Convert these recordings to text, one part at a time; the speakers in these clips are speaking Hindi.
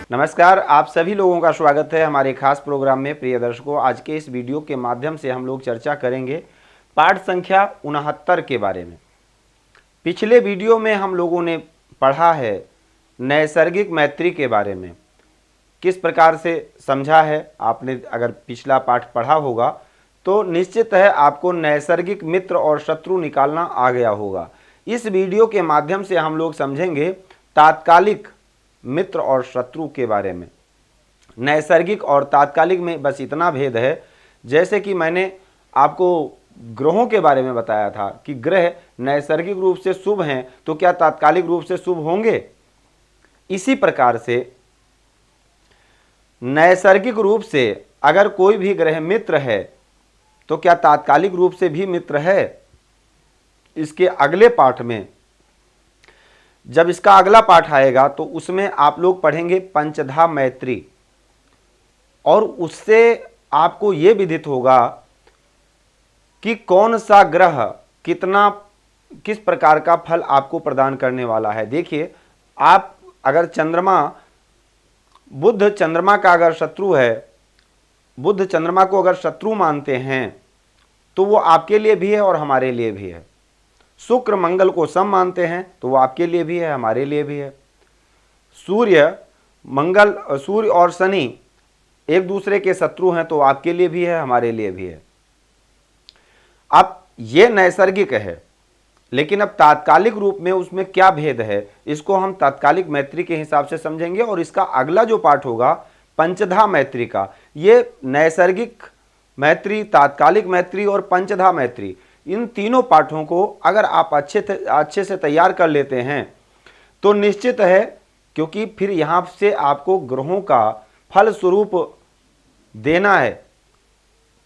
नमस्कार, आप सभी लोगों का स्वागत है हमारे खास प्रोग्राम में। प्रिय दर्शकों, आज के इस वीडियो के माध्यम से हम लोग चर्चा करेंगे पाठ संख्या 69 के बारे में। पिछले वीडियो में हम लोगों ने पढ़ा है नैसर्गिक मैत्री के बारे में, किस प्रकार से समझा है। आपने अगर पिछला पाठ पढ़ा होगा तो निश्चित है आपको नैसर्गिक मित्र और शत्रु निकालना आ गया होगा। इस वीडियो के माध्यम से हम लोग समझेंगे तात्कालिक मित्र और शत्रु के बारे में। नैसर्गिक और तात्कालिक में बस इतना भेद है, जैसे कि मैंने आपको ग्रहों के बारे में बताया था कि ग्रह नैसर्गिक रूप से शुभ हैं तो क्या तात्कालिक रूप से शुभ होंगे। इसी प्रकार से नैसर्गिक रूप से अगर कोई भी ग्रह मित्र है तो क्या तात्कालिक रूप से भी मित्र है। इसके अगले पाठ में, जब इसका अगला पाठ आएगा तो उसमें आप लोग पढ़ेंगे पंचधा मैत्री, और उससे आपको यह विदित होगा कि कौन सा ग्रह किस प्रकार का फल आपको प्रदान करने वाला है। देखिए, आप अगर बुध चंद्रमा का अगर शत्रु है, बुध चंद्रमा को अगर शत्रु मानते हैं तो वो आपके लिए भी है और हमारे लिए भी है। शुक्र मंगल को सम मानते हैं तो वो आपके लिए भी है, हमारे लिए भी है। सूर्य और शनि एक दूसरे के शत्रु हैं तो आपके लिए भी है, हमारे लिए भी है। अब ये नैसर्गिक है, लेकिन अब तात्कालिक रूप में उसमें क्या भेद है, इसको हम तात्कालिक मैत्री के हिसाब से समझेंगे। और इसका अगला जो पाठ होगा पंचधा मैत्री का, ये नैसर्गिक मैत्री, तात्कालिक मैत्री और पंचधा मैत्री, इन तीनों पाठों को अगर आप अच्छे से तैयार कर लेते हैं तो निश्चित है, क्योंकि फिर यहाँ से आपको ग्रहों का फल स्वरूप देना है,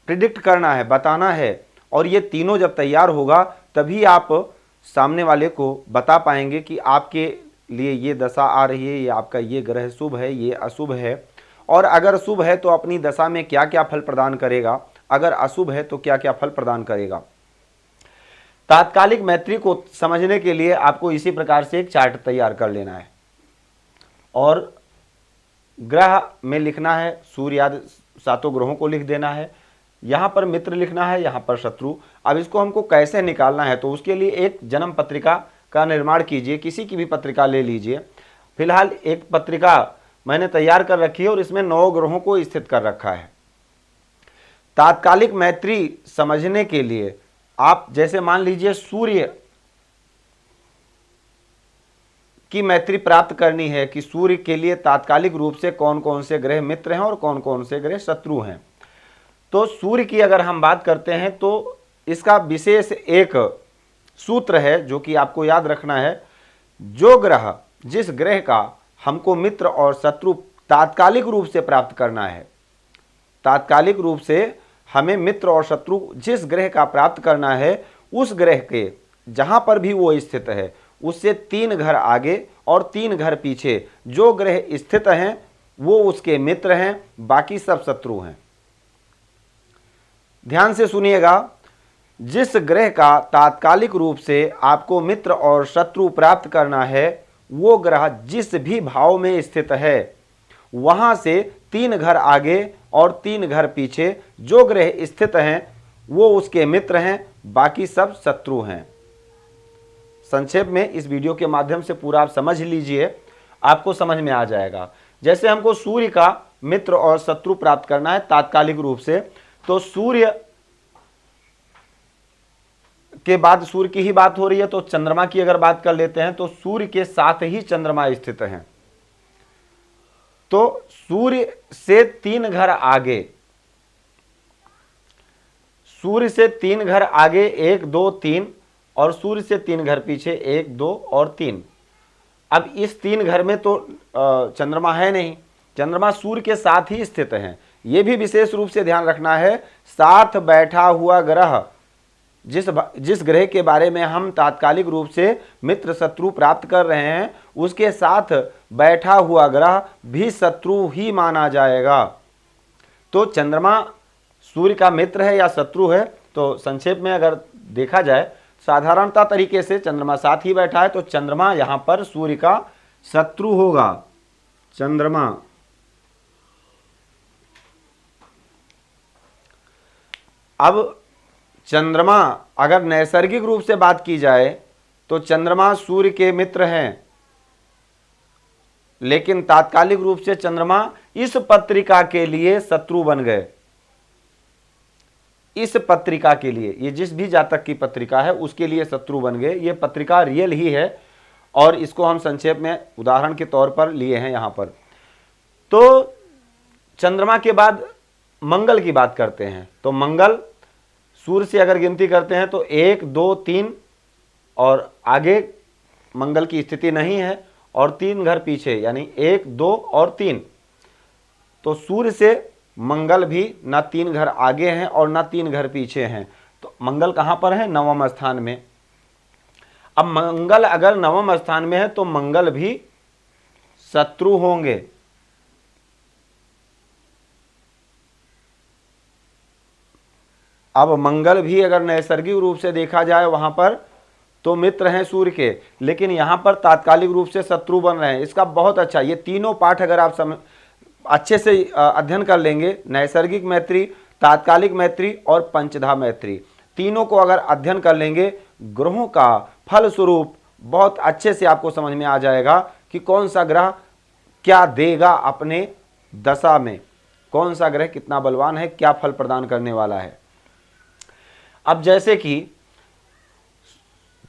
प्रिडिक्ट करना है, बताना है। और ये तीनों जब तैयार होगा तभी आप सामने वाले को बता पाएंगे कि आपके लिए ये दशा आ रही है, ये आपका ये ग्रह शुभ है, ये अशुभ है। और अगर शुभ है तो अपनी दशा में क्या क्या फल प्रदान करेगा, अगर अशुभ है तो क्या क्या फल प्रदान करेगा। तात्कालिक मैत्री को समझने के लिए आपको इसी प्रकार से एक चार्ट तैयार कर लेना है और ग्रह में लिखना है, सूर्य आदि 7 ग्रहों को लिख देना है। यहाँ पर मित्र लिखना है, यहाँ पर शत्रु। अब इसको हमको कैसे निकालना है, तो उसके लिए एक जन्म पत्रिका का निर्माण कीजिए, किसी की भी पत्रिका ले लीजिए। फिलहाल एक पत्रिका मैंने तैयार कर रखी है और इसमें 9 ग्रहों को स्थित कर रखा है। तात्कालिक मैत्री समझने के लिए आप जैसे मान लीजिए सूर्य की मैत्री प्राप्त करनी है कि सूर्य के लिए तात्कालिक रूप से कौन कौन से ग्रह मित्र हैं और कौन कौन से ग्रह शत्रु हैं। तो सूर्य की अगर हम बात करते हैं तो इसका विशेष एक सूत्र है जो कि आपको याद रखना है। जिस ग्रह का हमको मित्र और शत्रु तात्कालिक रूप से प्राप्त करना है, तात्कालिक रूप से हमें मित्र और शत्रु जिस ग्रह का प्राप्त करना है, उस ग्रह के जहां पर भी वो स्थित है उससे 3 घर आगे और 3 घर पीछे जो ग्रह स्थित हैं वो उसके मित्र हैं, बाकी सब शत्रु हैं। ध्यान से सुनिएगा, जिस ग्रह का तात्कालिक रूप से आपको मित्र और शत्रु प्राप्त करना है, वो ग्रह जिस भी भाव में स्थित है वहां से 3 घर आगे और 3 घर पीछे जो ग्रह स्थित हैं वो उसके मित्र हैं, बाकी सब शत्रु हैं। संक्षेप में इस वीडियो के माध्यम से पूरा आप समझ लीजिए, आपको समझ में आ जाएगा। जैसे हमको सूर्य का मित्र और शत्रु प्राप्त करना है तात्कालिक रूप से, तो सूर्य के बाद सूर्य की ही बात हो रही है, तो चंद्रमा की अगर बात कर लेते हैं तो सूर्य के साथ ही चंद्रमा स्थित हैं। तो सूर्य से 3 घर आगे, सूर्य से 3 घर आगे 1 2 3, और सूर्य से 3 घर पीछे 1 2 और 3। अब इस 3 घर में तो चंद्रमा है नहीं, चंद्रमा सूर्य के साथ ही स्थित हैं। यह भी विशेष रूप से ध्यान रखना है, साथ बैठा हुआ ग्रह, जिस ग्रह के बारे में हम तात्कालिक रूप से मित्र शत्रु प्राप्त कर रहे हैं, उसके साथ बैठा हुआ ग्रह भी शत्रु ही माना जाएगा। तो चंद्रमा सूर्य का मित्र है या शत्रु है, तो संक्षेप में अगर देखा जाए साधारणता तरीके से चंद्रमा साथ ही बैठा है, तो चंद्रमा यहां पर सूर्य का शत्रु होगा। चंद्रमा अब चंद्रमा अगर नैसर्गिक रूप से बात की जाए तो चंद्रमा सूर्य के मित्र हैं, लेकिन तात्कालिक रूप से चंद्रमा इस पत्रिका के लिए शत्रु बन गए। इस पत्रिका के लिए, ये जिस भी जातक की पत्रिका है उसके लिए शत्रु बन गए। ये पत्रिका रियल ही है और इसको हम संक्षेप में उदाहरण के तौर पर लिए हैं यहां पर। तो चंद्रमा के बाद मंगल की बात करते हैं, तो मंगल सूर्य से अगर गिनती करते हैं तो 1 2 3 और आगे मंगल की स्थिति नहीं है और 3 घर पीछे, यानी 1 2 और 3। तो सूर्य से मंगल भी ना 3 घर आगे हैं और ना 3 घर पीछे हैं। तो मंगल कहां पर है? नवम स्थान में। अब मंगल अगर नवम स्थान में है तो मंगल भी शत्रु होंगे। अब मंगल भी अगर नैसर्गिक रूप से देखा जाए वहां पर तो मित्र हैं सूर्य के, लेकिन यहां पर तात्कालिक रूप से शत्रु बन रहे हैं। इसका बहुत अच्छा, ये तीनों पाठ अगर आप अच्छे से अध्ययन कर लेंगे, नैसर्गिक मैत्री, तात्कालिक मैत्री और पंचधा मैत्री, तीनों को अगर अध्ययन कर लेंगे, ग्रहों का फल स्वरूप बहुत अच्छे से आपको समझ में आ जाएगा कि कौन सा ग्रह क्या देगा अपने दशा में, कौन सा ग्रह कितना बलवान है, क्या फल प्रदान करने वाला है। अब जैसे कि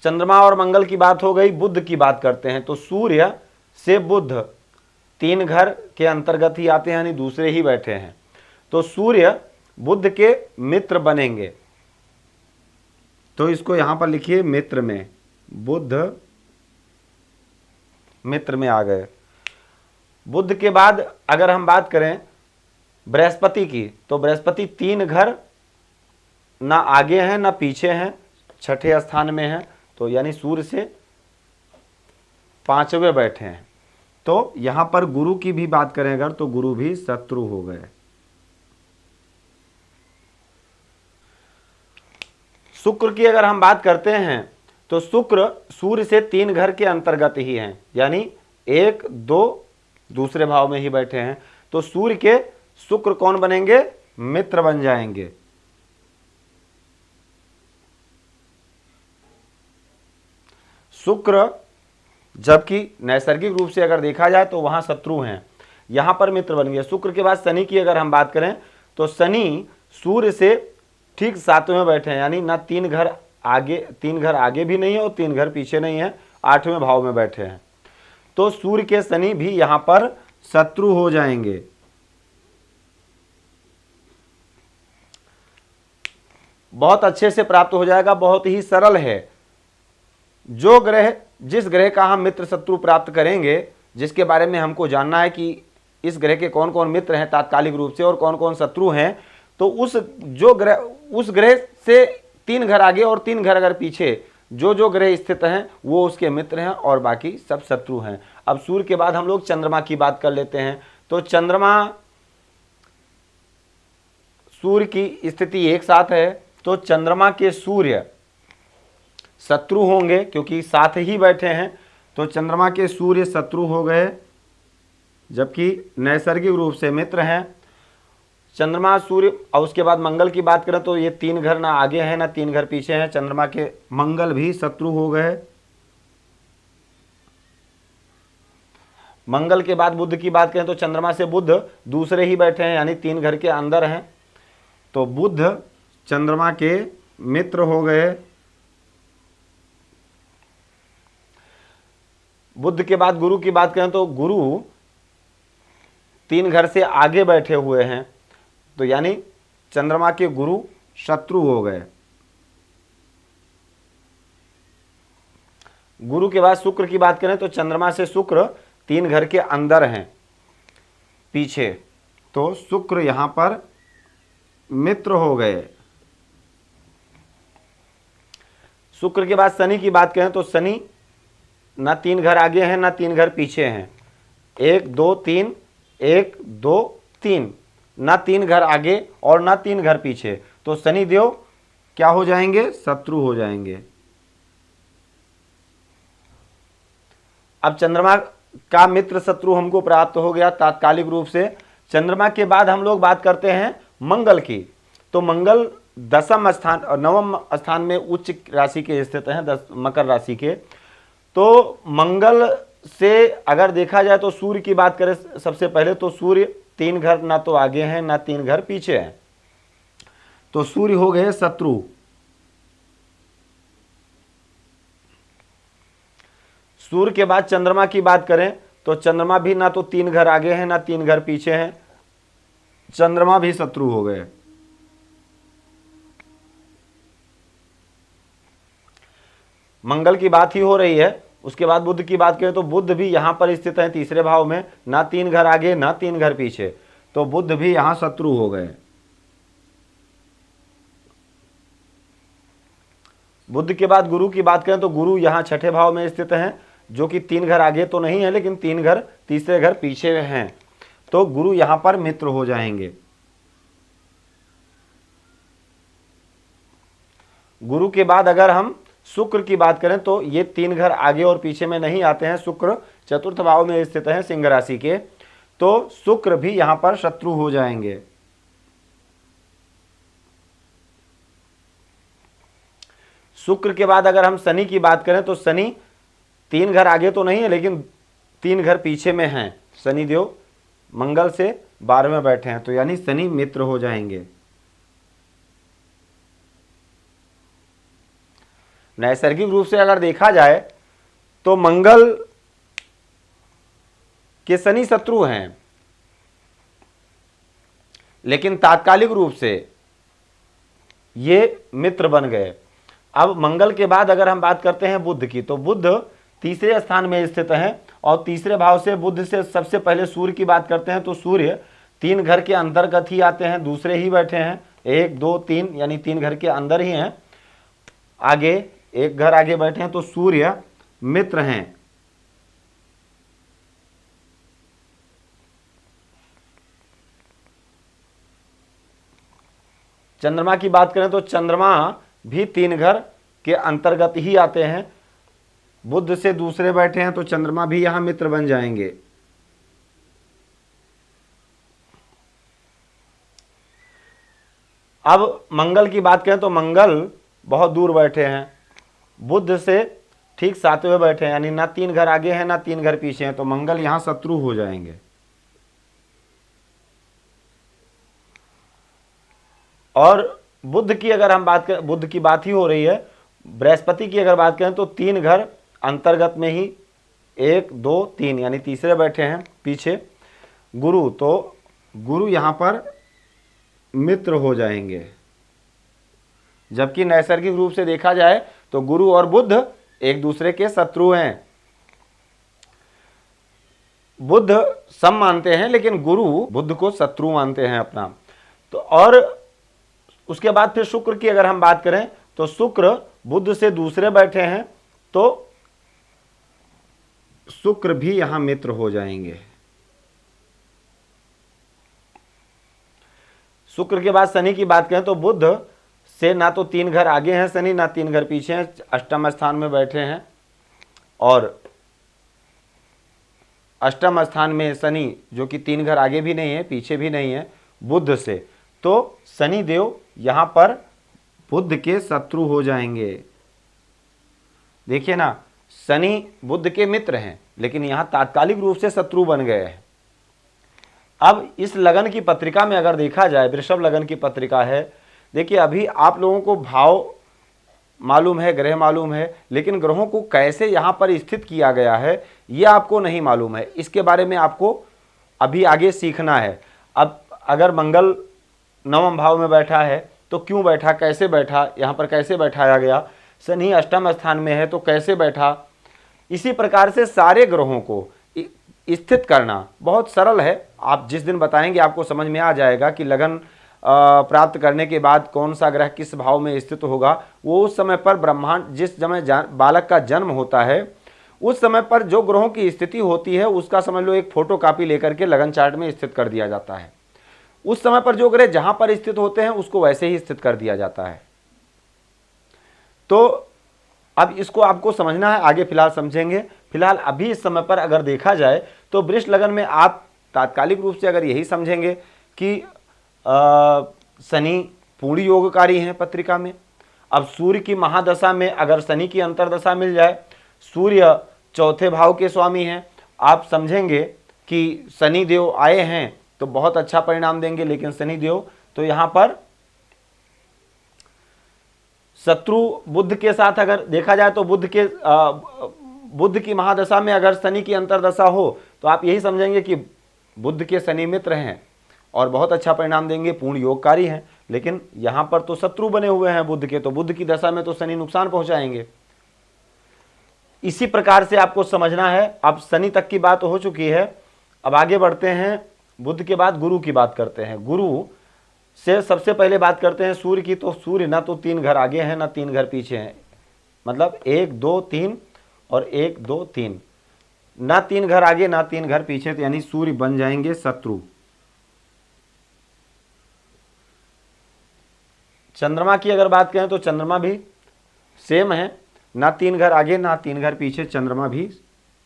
चंद्रमा और मंगल की बात हो गई, बुध की बात करते हैं। तो सूर्य से बुध 3 घर के अंतर्गत ही आते हैं, यानी दूसरे ही बैठे हैं। तो सूर्य बुध के मित्र बनेंगे, तो इसको यहां पर लिखिए मित्र में, बुध मित्र में आ गए। बुध के बाद अगर हम बात करें बृहस्पति की, तो बृहस्पति 3 घर ना आगे हैं ना पीछे हैं, छठे स्थान में है, तो यानी सूर्य से 5वें बैठे हैं। तो यहां पर गुरु की भी बात करें अगर, तो गुरु भी शत्रु हो गए। शुक्र की अगर हम बात करते हैं तो शुक्र सूर्य से 3 घर के अंतर्गत ही हैं, यानी 1 2 दूसरे भाव में ही बैठे हैं। तो सूर्य के शुक्र कौन बनेंगे? मित्र बन जाएंगे। शुक्र जबकि नैसर्गिक रूप से अगर देखा जाए तो वहां शत्रु हैं, यहां पर मित्र बन गए। शुक्र के बाद शनि की अगर हम बात करें तो शनि सूर्य से ठीक 7वें बैठे हैं, यानी ना 3 घर आगे भी नहीं है और 3 घर पीछे नहीं है, 8वें भाव में बैठे हैं। तो सूर्य के शनि भी यहां पर शत्रु हो जाएंगे। बहुत अच्छे से प्राप्त हो जाएगा, बहुत ही सरल है। जो ग्रह, जिस ग्रह का हम मित्र शत्रु प्राप्त करेंगे, जिसके बारे में हमको जानना है कि इस ग्रह के कौन कौन मित्र हैं तात्कालिक रूप से और कौन कौन शत्रु हैं, तो उस ग्रह से 3 घर आगे और 3 घर अगर पीछे जो ग्रह स्थित हैं वो उसके मित्र हैं और बाकी सब शत्रु हैं। अब सूर्य के बाद हम लोग चंद्रमा की बात कर लेते हैं। तो चंद्रमा सूर्य की स्थिति एक साथ है, तो चंद्रमा के सूर्य शत्रु होंगे क्योंकि साथ ही बैठे हैं। तो चंद्रमा के सूर्य शत्रु हो गए, जबकि नैसर्गिक रूप से मित्र हैं। चंद्रमा सूर्य और उसके बाद मंगल की बात करें तो ये 3 घर ना आगे हैं ना 3 घर पीछे हैं, चंद्रमा के मंगल भी शत्रु हो गए। मंगल के बाद बुध की बात करें तो चंद्रमा से बुध दूसरे ही बैठे हैं, यानी 3 घर के अंदर हैं। तो बुध चंद्रमा के मित्र हो गए। बुध के बाद गुरु की बात करें तो गुरु 3 घर से आगे बैठे हुए हैं, तो यानी चंद्रमा के गुरु शत्रु हो गए। गुरु के बाद शुक्र की बात करें तो चंद्रमा से शुक्र 3 घर के अंदर हैं पीछे, तो शुक्र यहां पर मित्र हो गए। शुक्र के बाद शनि की बात करें तो शनि ना 3 घर आगे हैं ना 3 घर पीछे हैं, 1 2 3 1 2 3, ना 3 घर आगे और ना 3 घर पीछे। तो शनि देव क्या हो जाएंगे? शत्रु हो जाएंगे। अब चंद्रमा का मित्र शत्रु हमको प्राप्त हो गया तात्कालिक रूप से। चंद्रमा के बाद हम लोग बात करते हैं मंगल की। तो मंगल दसम स्थान और नवम स्थान में उच्च राशि के स्थित हैं, मकर राशि के। तो मंगल से अगर देखा जाए तो सूर्य की बात करें सबसे पहले, तो सूर्य 3 घर ना तो आगे हैं ना 3 घर पीछे हैं, तो सूर्य हो गए शत्रु। सूर्य के बाद चंद्रमा की बात करें तो चंद्रमा भी ना तो 3 घर आगे हैं ना 3 घर पीछे हैं, चंद्रमा भी शत्रु हो गए। मंगल की बात ही हो रही है। उसके बाद बुध की बात करें तो बुध भी यहां पर स्थित है तीसरे भाव में, ना 3 घर आगे ना 3 घर पीछे, तो बुध भी यहां शत्रु हो गए। बुध के बाद गुरु की बात करें तो गुरु यहां छठे भाव में स्थित हैं, जो कि 3 घर आगे तो नहीं है लेकिन 3 घर तीसरे घर पीछे हैं, तो गुरु यहां पर मित्र हो जाएंगे। गुरु के बाद अगर हम शुक्र की बात करें तो ये 3 घर आगे और पीछे में नहीं आते हैं, शुक्र चतुर्थ भाव में स्थित हैं सिंह राशि के, तो शुक्र भी यहां पर शत्रु हो जाएंगे। शुक्र के बाद अगर हम शनि की बात करें तो शनि 3 घर आगे तो नहीं है लेकिन 3 घर पीछे में हैं, शनिदेव मंगल से 12 में बैठे हैं, तो यानी शनि मित्र हो जाएंगे। नैसर्गिक रूप से अगर देखा जाए तो मंगल के शनि शत्रु हैं, लेकिन तात्कालिक रूप से ये मित्र बन गए। अब मंगल के बाद अगर हम बात करते हैं बुध की, तो बुध तीसरे स्थान में स्थित हैं और तीसरे भाव से बुध से सबसे पहले सूर्य की बात करते हैं तो सूर्य 3 घर के अंतर्गत ही आते हैं, दूसरे ही बैठे हैं, 1 2 3 यानी 3 घर के अंदर ही हैं, आगे 1 घर आगे बैठे हैं, तो सूर्य मित्र हैं। चंद्रमा की बात करें तो चंद्रमा भी 3 घर के अंतर्गत ही आते हैं, बुध से दूसरे बैठे हैं, तो चंद्रमा भी यहां मित्र बन जाएंगे। अब मंगल की बात करें तो मंगल बहुत दूर बैठे हैं, बुध से ठीक 7वें बैठे हैं, यानी ना 3 घर आगे हैं ना 3 घर पीछे हैं, तो मंगल यहां शत्रु हो जाएंगे। और बुध की अगर हम बात करें, बुध की बात ही हो रही है, बृहस्पति की अगर बात करें तो 3 घर अंतर्गत में ही 1 2 3 यानी तीसरे बैठे हैं पीछे गुरु, तो गुरु यहां पर मित्र हो जाएंगे। जबकि नैसर्गिक रूप से देखा जाए तो गुरु और बुध एक दूसरे के शत्रु हैं। बुध सम मानते हैं लेकिन गुरु बुध को शत्रु मानते हैं अपना। तो और उसके बाद फिर शुक्र की अगर हम बात करें तो शुक्र बुध से दूसरे बैठे हैं, तो शुक्र भी यहां मित्र हो जाएंगे। शुक्र के बाद शनि की बात करें तो बुध से ना तो 3 घर आगे हैं शनि, ना 3 घर पीछे हैं, अष्टम स्थान में बैठे हैं, और अष्टम स्थान में शनि जो कि 3 घर आगे भी नहीं है पीछे भी नहीं है बुध से, तो शनि देव यहां पर बुध के शत्रु हो जाएंगे। देखिए ना, शनि बुध के मित्र हैं लेकिन यहां तात्कालिक रूप से शत्रु बन गए हैं। अब इस लगन की पत्रिका में अगर देखा जाए, वृषभ लगन की पत्रिका है, देखिए अभी आप लोगों को भाव मालूम है, ग्रह मालूम है, लेकिन ग्रहों को कैसे यहां पर स्थित किया गया है ये आपको नहीं मालूम है। इसके बारे में आपको अभी आगे सीखना है। अब अगर मंगल 9वें भाव में बैठा है तो क्यों बैठा, कैसे बैठा, यहाँ पर कैसे बैठाया गया, शनि अष्टम स्थान में है तो कैसे बैठा, इसी प्रकार से सारे ग्रहों को स्थित करना बहुत सरल है। आप जिस दिन बताएंगे आपको समझ में आ जाएगा कि लगन प्राप्त करने के बाद कौन सा ग्रह किस भाव में स्थित होगा। वो उस समय पर ब्रह्मांड, जिस समय बालक का जन्म होता है उस समय पर जो ग्रहों की स्थिति होती है उसका समझ लो एक फोटो कॉपी लेकर के लगन चार्ट में स्थित कर दिया जाता है। उस समय पर जो ग्रह जहां पर स्थित होते हैं उसको वैसे ही स्थित कर दिया जाता है। तो अब इसको आपको समझना है, आगे फिलहाल समझेंगे। फिलहाल अभी इस समय पर अगर देखा जाए तो वृष लगन में आप तात्कालिक रूप से अगर यही समझेंगे कि शनि पूर्ण योगकारी हैं पत्रिका में। अब सूर्य की महादशा में अगर शनि की अंतरदशा मिल जाए, सूर्य चौथे भाव के स्वामी हैं, आप समझेंगे कि शनि देव आए हैं तो बहुत अच्छा परिणाम देंगे। लेकिन शनि देव तो यहां पर शत्रु बुध के साथ अगर देखा जाए तो बुध की महादशा में अगर शनि की अंतरदशा हो तो आप यही समझेंगे कि बुध के शनि मित्र हैं और बहुत अच्छा परिणाम देंगे, पूर्ण योगकारी हैं। लेकिन यहां पर तो शत्रु बने हुए हैं बुध के, तो बुध की दशा में तो शनि नुकसान पहुंचाएंगे। इसी प्रकार से आपको समझना है। अब शनि तक की बात हो चुकी है, अब आगे बढ़ते हैं, बुध के बाद गुरु की बात करते हैं। गुरु से सबसे पहले बात करते हैं सूर्य की। तो सूर्य ना तो 3 घर आगे हैं ना 3 घर पीछे हैं, मतलब 1 2 3 और 1 2 3, ना 3 घर आगे ना 3 घर पीछे, तो यानी सूर्य बन जाएंगे शत्रु। चंद्रमा की अगर बात करें तो चंद्रमा भी सेम है, ना 3 घर आगे ना 3 घर पीछे, चंद्रमा भी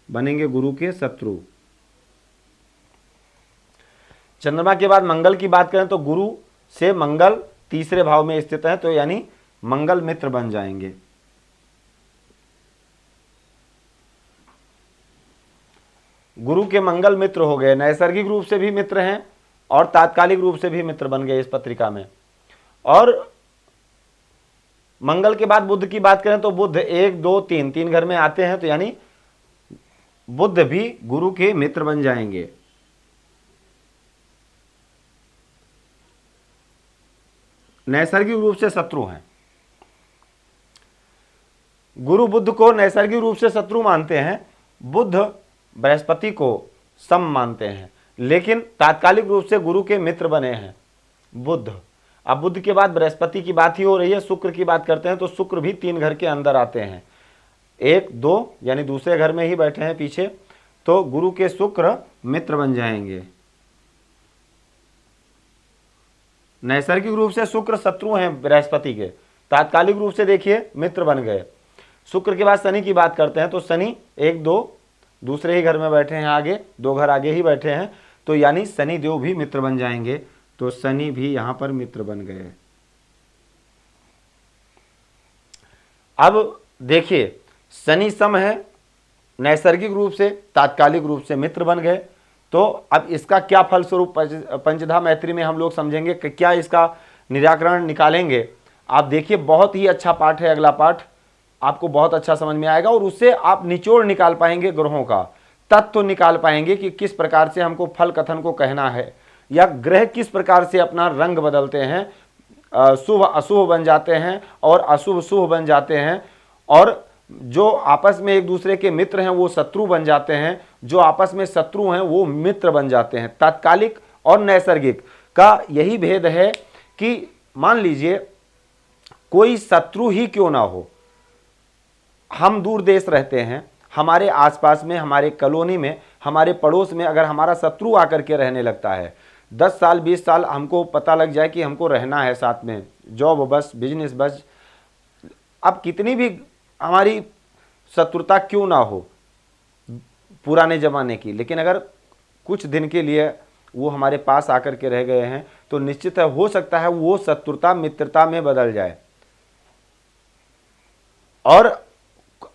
बनेंगे गुरु के शत्रु। चंद्रमा के बाद मंगल की बात करें तो गुरु से मंगल तीसरे भाव में स्थित है, तो यानी मंगल मित्र बन जाएंगे। गुरु के मंगल मित्र हो गए, नैसर्गिक रूप से भी मित्र हैं और तात्कालिक रूप से भी मित्र बन गए इस पत्रिका में। और मंगल के बाद बुध की बात करें तो बुध 1 2 3 3 घर में आते हैं, तो यानी बुध भी गुरु के मित्र बन जाएंगे। नैसर्गिक रूप से शत्रु हैं। गुरु बुध को नैसर्गिक रूप से शत्रु मानते हैं, बुध बृहस्पति को सम मानते हैं, लेकिन तात्कालिक रूप से गुरु के मित्र बने हैं बुध। अब बुध के बाद बृहस्पति की बात ही हो रही है, शुक्र की बात करते हैं तो शुक्र भी 3 घर के अंदर आते हैं, 1 2 यानी दूसरे घर में ही बैठे हैं पीछे, तो गुरु के शुक्र मित्र बन जाएंगे। नैसर्गिक रूप से शुक्र शत्रु हैं बृहस्पति के, तात्कालिक रूप से देखिए मित्र बन गए। शुक्र के बाद शनि की बात करते हैं तो शनि 1 2 दूसरे ही घर में बैठे हैं, आगे 2 घर आगे ही बैठे हैं, तो यानी शनि देव भी मित्र बन जाएंगे, तो शनि भी यहां पर मित्र बन गए। अब देखिए शनि सम है, नैसर्गिक रूप से तात्कालिक रूप से मित्र बन गए, तो अब इसका क्या फलस्वरूप पंचधा मैत्री में हम लोग समझेंगे कि क्या इसका निराकरण निकालेंगे। आप देखिए बहुत ही अच्छा पाठ है, अगला पाठ आपको बहुत अच्छा समझ में आएगा और उससे आप निचोड़ निकाल पाएंगे, ग्रहों का तत्व निकाल पाएंगे कि किस प्रकार से हमको फल कथन को कहना है, या ग्रह किस प्रकार से अपना रंग बदलते हैं, शुभ अशुभ बन जाते हैं और अशुभ शुभ बन जाते हैं, और जो आपस में एक दूसरे के मित्र हैं वो शत्रु बन जाते हैं, जो आपस में शत्रु हैं वो मित्र बन जाते हैं। तात्कालिक और नैसर्गिक का यही भेद है कि मान लीजिए कोई शत्रु ही क्यों ना हो, हम दूर देश रहते हैं, हमारे आसपास में, हमारे कॉलोनी में, हमारे पड़ोस में अगर हमारा शत्रु आकर के रहने लगता है, 10 साल 20 साल हमको पता लग जाए कि हमको रहना है साथ में, जॉब बस बिजनेस बस, अब कितनी भी हमारी शत्रुता क्यों ना हो पुराने जमाने की, लेकिन अगर कुछ दिन के लिए वो हमारे पास आकर के रह गए हैं तो निश्चित है हो सकता है वो शत्रुता मित्रता में बदल जाए। और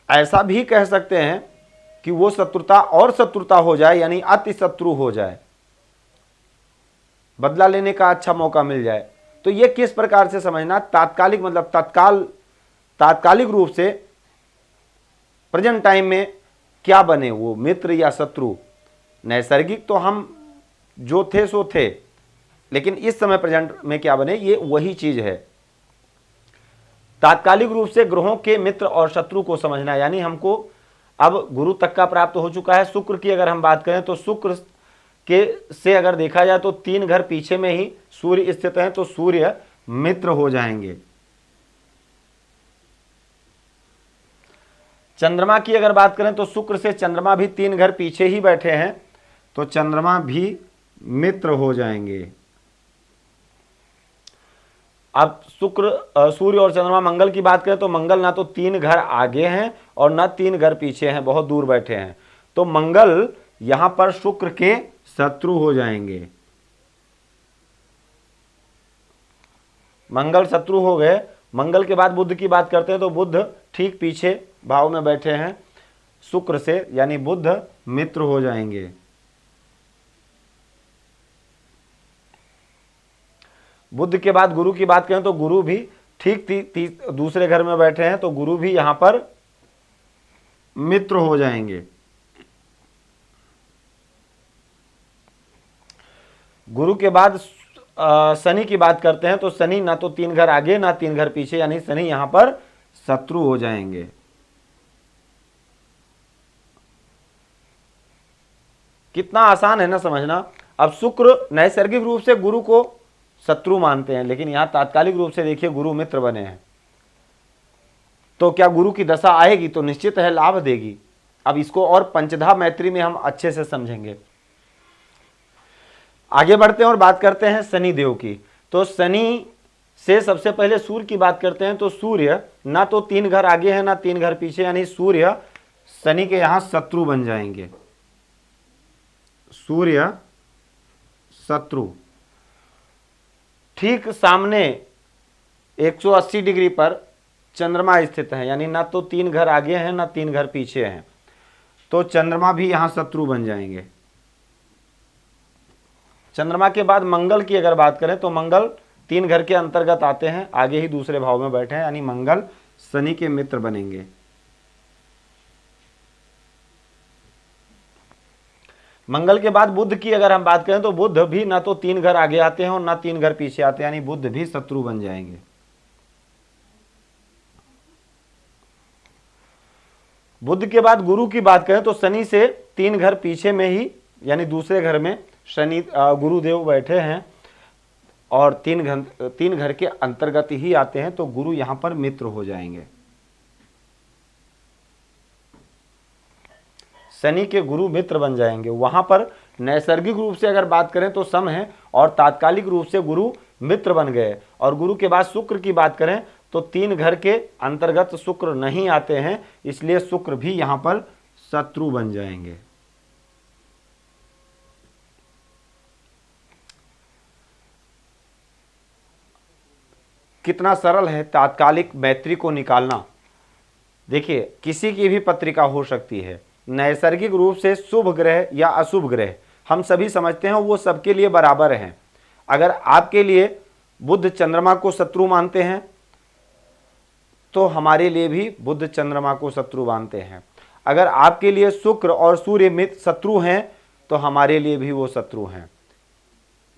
ऐसा भी कह सकते हैं कि वो शत्रुता और शत्रुता हो जाए, यानी अति शत्रु हो जाए, बदला लेने का अच्छा मौका मिल जाए। तो ये किस प्रकार से समझना, तात्कालिक मतलब तात्कालिक रूप से प्रेजेंट टाइम में क्या बने वो मित्र या शत्रु। नैसर्गिक तो हम जो थे सो थे, लेकिन इस समय प्रेजेंट में क्या बने ये वही चीज है। तात्कालिक रूप से ग्रहों के मित्र और शत्रु को समझना, यानी हमको अब गुरु तक का प्राप्त हो चुका है। शुक्र की अगर हम बात करें तो शुक्र के से अगर देखा जाए तो 3 घर पीछे में ही सूर्य स्थित है, तो सूर्य मित्र हो जाएंगे। चंद्रमा की अगर बात करें तो शुक्र से चंद्रमा भी 3 घर पीछे ही बैठे हैं, तो चंद्रमा भी मित्र हो जाएंगे। अब सूर्य और चंद्रमा मंगल की बात करें तो मंगल ना तो 3 घर आगे हैं और ना 3 घर पीछे हैं, बहुत दूर बैठे हैं, तो मंगल यहां पर शुक्र के शत्रु हो जाएंगे। मंगल शत्रु हो गए। मंगल के बाद बुध की बात करते हैं तो बुध ठीक पीछे भाव में बैठे हैं शुक्र से, यानी बुध मित्र हो जाएंगे। बुध के बाद गुरु की बात करें तो गुरु भी ठीक दूसरे घर में बैठे हैं, तो गुरु भी यहां पर मित्र हो जाएंगे। गुरु के बाद शनि की बात करते हैं तो शनि ना तो 3 घर आगे ना 3 घर पीछे, यानी शनि यहां पर शत्रु हो जाएंगे। कितना आसान है ना समझना। अब शुक्र नैसर्गिक रूप से गुरु को शत्रु मानते हैं, लेकिन यहां तात्कालिक रूप से देखिए गुरु मित्र बने हैं, तो क्या गुरु की दशा आएगी तो निश्चित है लाभ देगी। अब इसको और पंचधा मैत्री में हम अच्छे से समझेंगे। आगे बढ़ते हैं और बात करते हैं शनि देव की। तो शनि से सबसे पहले सूर्य की बात करते हैं तो सूर्य ना तो 3 घर आगे है ना 3 घर पीछे, यानी सूर्य शनि के यहां शत्रु बन जाएंगे। सूर्य शत्रु ठीक सामने 180 डिग्री पर चंद्रमा स्थित है, यानी ना तो 3 घर आगे हैं ना 3 घर पीछे हैं, तो चंद्रमा भी यहां शत्रु बन जाएंगे। चंद्रमा के बाद मंगल की अगर बात करें तो मंगल 3 घर के अंतर्गत आते हैं, आगे ही दूसरे भाव में बैठे हैं, यानी मंगल शनि के मित्र बनेंगे। मंगल के बाद बुध की अगर हम बात करें तो बुध भी ना तो 3 घर आगे आते हैं और ना 3 घर पीछे आते हैं, यानी बुध भी शत्रु बन जाएंगे। बुध के बाद गुरु की बात करें तो शनि से 3 घर पीछे में ही, यानी दूसरे घर में शनि गुरुदेव बैठे हैं और 3 घर के अंतर्गत ही आते हैं, तो गुरु यहां पर मित्र हो जाएंगे। शनि के गुरु मित्र बन जाएंगे। वहां पर नैसर्गिक रूप से अगर बात करें तो सम है और तात्कालिक रूप से गुरु मित्र बन गए। और गुरु के बाद शुक्र की बात करें तो 3 घर के अंतर्गत शुक्र नहीं आते हैं, इसलिए शुक्र भी यहां पर शत्रु बन जाएंगे। कितना सरल है तात्कालिक मैत्री को निकालना। देखिए किसी की भी पत्रिका हो सकती है, नैसर्गिक रूप से शुभ ग्रह या अशुभ ग्रह हम सभी समझते हैं वो सबके लिए बराबर हैं। अगर आपके लिए बुध चंद्रमा को शत्रु मानते हैं तो हमारे लिए भी बुध चंद्रमा को शत्रु मानते हैं। अगर आपके लिए शुक्र और सूर्य मित्र शत्रु हैं तो हमारे लिए भी वो शत्रु हैं।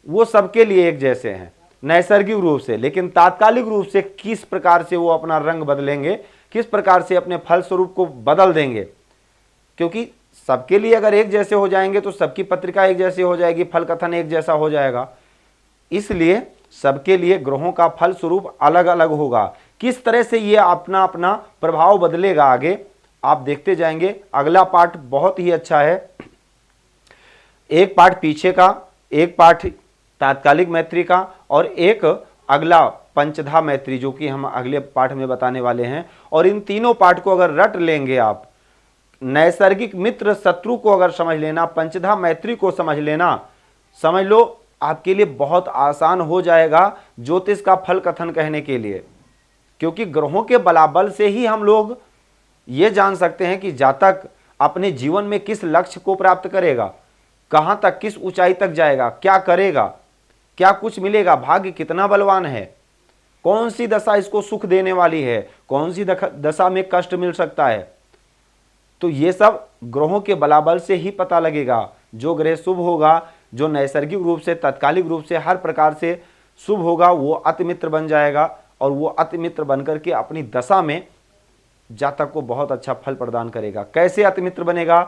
वो सबके लिए एक जैसे हैं नैसर्गिक रूप से, लेकिन तात्कालिक रूप से किस प्रकार से वो अपना रंग बदलेंगे, किस प्रकार से अपने फल स्वरूप को बदल देंगे, क्योंकि सबके लिए अगर एक जैसे हो जाएंगे तो सबकी पत्रिका एक जैसी हो जाएगी, फल कथन एक जैसा हो जाएगा। इसलिए सबके लिए ग्रहों का फल स्वरूप अलग अलग होगा। किस तरह से ये अपना अपना प्रभाव बदलेगा आगे आप देखते जाएंगे। अगला पार्ट बहुत ही अच्छा है, एक पार्ट पीछे का, एक पार्ट तात्कालिक मैत्री का और एक अगला पंचधा मैत्री जो कि हम अगले पाठ में बताने वाले हैं। और इन तीनों पाठ को अगर रट लेंगे आप, नैसर्गिक मित्र शत्रु को अगर समझ लेना, पंचधा मैत्री को समझ लेना, समझ लो आपके लिए बहुत आसान हो जाएगा ज्योतिष का फल कथन कहने के लिए। क्योंकि ग्रहों के बलाबल से ही हम लोग ये जान सकते हैं कि जातक अपने जीवन में किस लक्ष्य को प्राप्त करेगा, कहां तक, किस ऊंचाई तक जाएगा, क्या करेगा, क्या कुछ मिलेगा, भाग्य कितना बलवान है, कौन सी दशा इसको सुख देने वाली है, कौन सी दशा में कष्ट मिल सकता है। तो ये सब ग्रहों के बलाबल से ही पता लगेगा। जो ग्रह शुभ होगा, जो नैसर्गिक रूप से तात्कालिक रूप से हर प्रकार से शुभ होगा, वो अति मित्र बन जाएगा और वो अति मित्र बनकर के अपनी दशा में जातक को बहुत अच्छा फल प्रदान करेगा। कैसे अति मित्र बनेगा,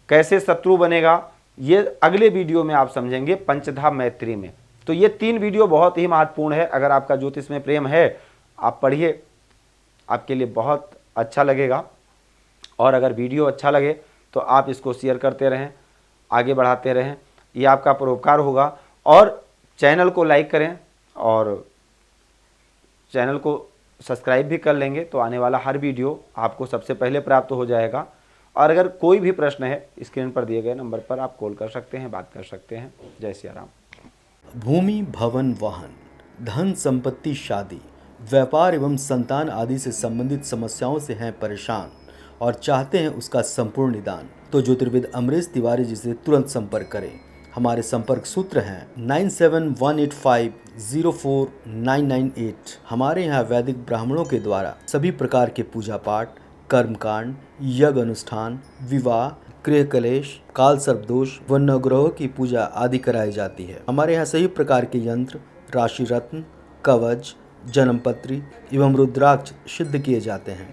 कैसे शत्रु बनेगा, ये अगले वीडियो में आप समझेंगे पंचधा मैत्री में। तो ये 3 वीडियो बहुत ही महत्वपूर्ण है। अगर आपका ज्योतिष में प्रेम है आप पढ़िए, आपके लिए बहुत अच्छा लगेगा। और अगर वीडियो अच्छा लगे तो आप इसको शेयर करते रहें, आगे बढ़ाते रहें, ये आपका परोपकार होगा। और चैनल को लाइक करें और चैनल को सब्सक्राइब भी कर लेंगे तो आने वाला हर वीडियो आपको सबसे पहले प्राप्त हो जाएगा। और अगर कोई भी प्रश्न है स्क्रीन पर दिए गए नंबर पर आप कॉल कर सकते हैं, बात कर सकते हैं। जय सिया राम। भूमि भवन वाहन धन संपत्ति, शादी, व्यापार एवं संतान आदि से संबंधित समस्याओं से हैं परेशान और चाहते हैं उसका संपूर्ण निदान, तो ज्योतिर्विद अमरीश तिवारी जी से तुरंत संपर्क करें। हमारे संपर्क सूत्र हैं 9718504998। हमारे यहाँ वैदिक ब्राह्मणों के द्वारा सभी प्रकार के पूजा पाठ, कर्मकांड, यज्ञ अनुष्ठान, विवाह, गृह कलेश, काल सर्पदोष व नवग्रहों की पूजा आदि कराई जाती है। हमारे यहाँ सभी प्रकार के यंत्र, राशि रत्न, कवच, जन्मपत्री एवं रुद्राक्ष सिद्ध किए जाते हैं।